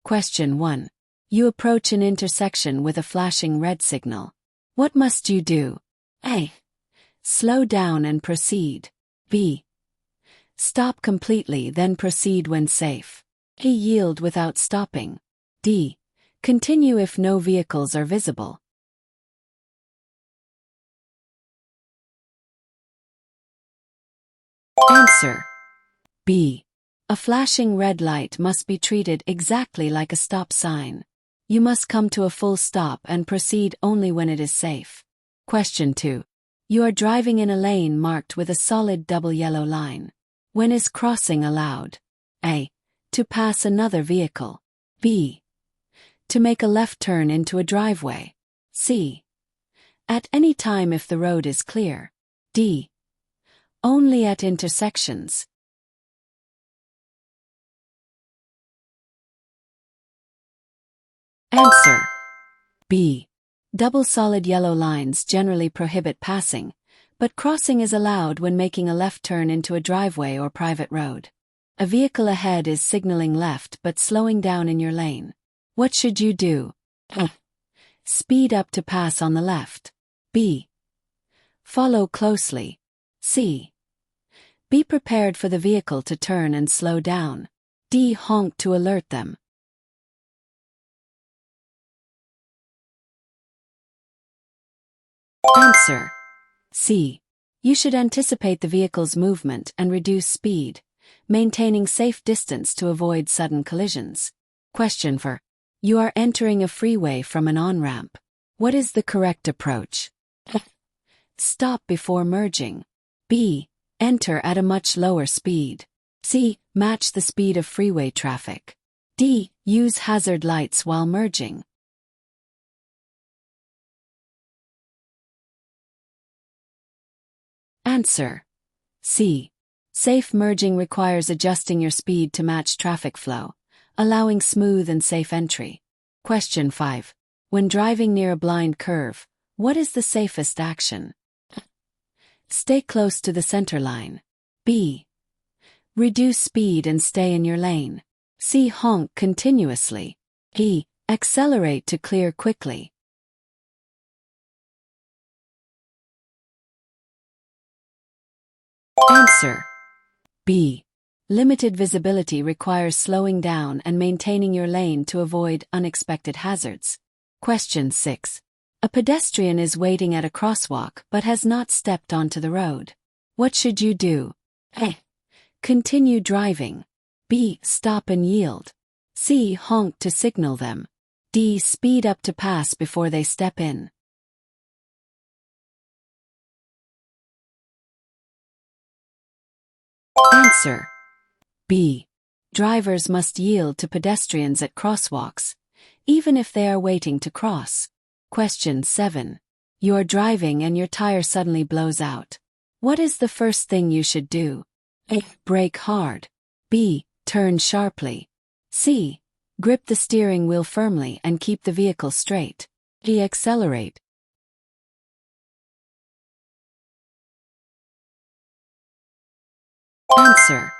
Question 1. You approach an intersection with a flashing red signal. What must you do? A. Slow down and proceed. B. Stop completely then proceed when safe. A. Yield without stopping. D. Continue if no vehicles are visible. Answer. B. A flashing red light must be treated exactly like a stop sign. You must come to a full stop and proceed only when it is safe. Question 2. You are driving in a lane marked with a solid double yellow line. When is crossing allowed? A. To pass another vehicle. B. To make a left turn into a driveway. C. At any time if the road is clear. D. Only at intersections. Answer. B. Double solid yellow lines generally prohibit passing, but crossing is allowed when making a left turn into a driveway or private road. A vehicle ahead is signaling left but slowing down in your lane. What should you do? A. Speed up to pass on the left. B. Follow closely. C. Be prepared for the vehicle to turn and slow down. D. Honk to alert them. Answer. C. You should anticipate the vehicle's movement and reduce speed, maintaining safe distance to avoid sudden collisions. Question 4. You are entering a freeway from an on-ramp. What is the correct approach? A. Stop before merging. B. Enter at a much lower speed. C. Match the speed of freeway traffic. D. Use hazard lights while merging. Answer. C. Safe merging requires adjusting your speed to match traffic flow, allowing smooth and safe entry. Question 5. When driving near a blind curve, what is the safest action? A. Stay close to the center line. B. Reduce speed and stay in your lane. C. Honk continuously. D. Accelerate to clear quickly. Answer. B. Limited visibility requires slowing down and maintaining your lane to avoid unexpected hazards. Question 6. A pedestrian is waiting at a crosswalk but has not stepped onto the road. What should you do? A. Continue driving. B. Stop and yield. C. Honk to signal them. D. Speed up to pass before they step in. Answer. B. Drivers must yield to pedestrians at crosswalks, even if they are waiting to cross. Question 7. You are driving and your tire suddenly blows out. What is the first thing you should do? A. Brake hard. B. Turn sharply. C. Grip the steering wheel firmly and keep the vehicle straight. D. Accelerate. Answer.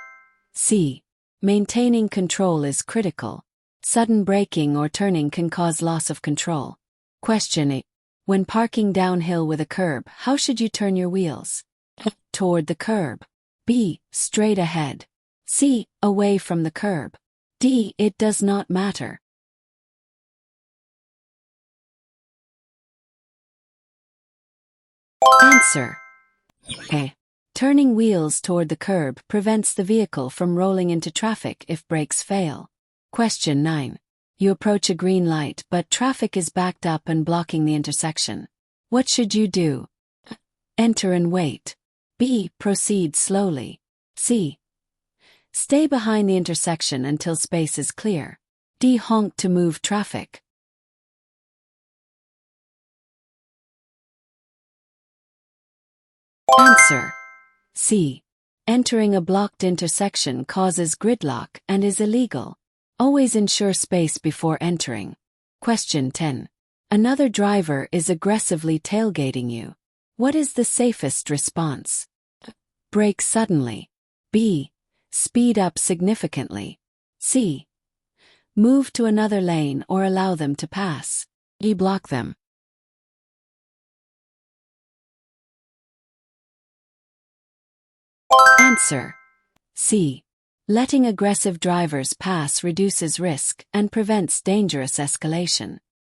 C. Maintaining control is critical. Sudden braking or turning can cause loss of control. Question 8. When parking downhill with a curb, how should you turn your wheels? A. Toward the curb. B. Straight ahead. C. Away from the curb. D. It does not matter. Answer. A. Turning wheels toward the curb prevents the vehicle from rolling into traffic if brakes fail. Question 9. You approach a green light but traffic is backed up and blocking the intersection. What should you do? A. Enter and wait. B. Proceed slowly. C. Stay behind the intersection until space is clear. D. Honk to move traffic. Answer. C. Entering a blocked intersection causes gridlock and is illegal. Always ensure space before entering. Question 10. Another driver is aggressively tailgating you. What is the safest response? A. Brake suddenly. B. Speed up significantly. C. Move to another lane or allow them to pass. E. Block them. Answer C. Letting aggressive drivers pass reduces risk and prevents dangerous escalation.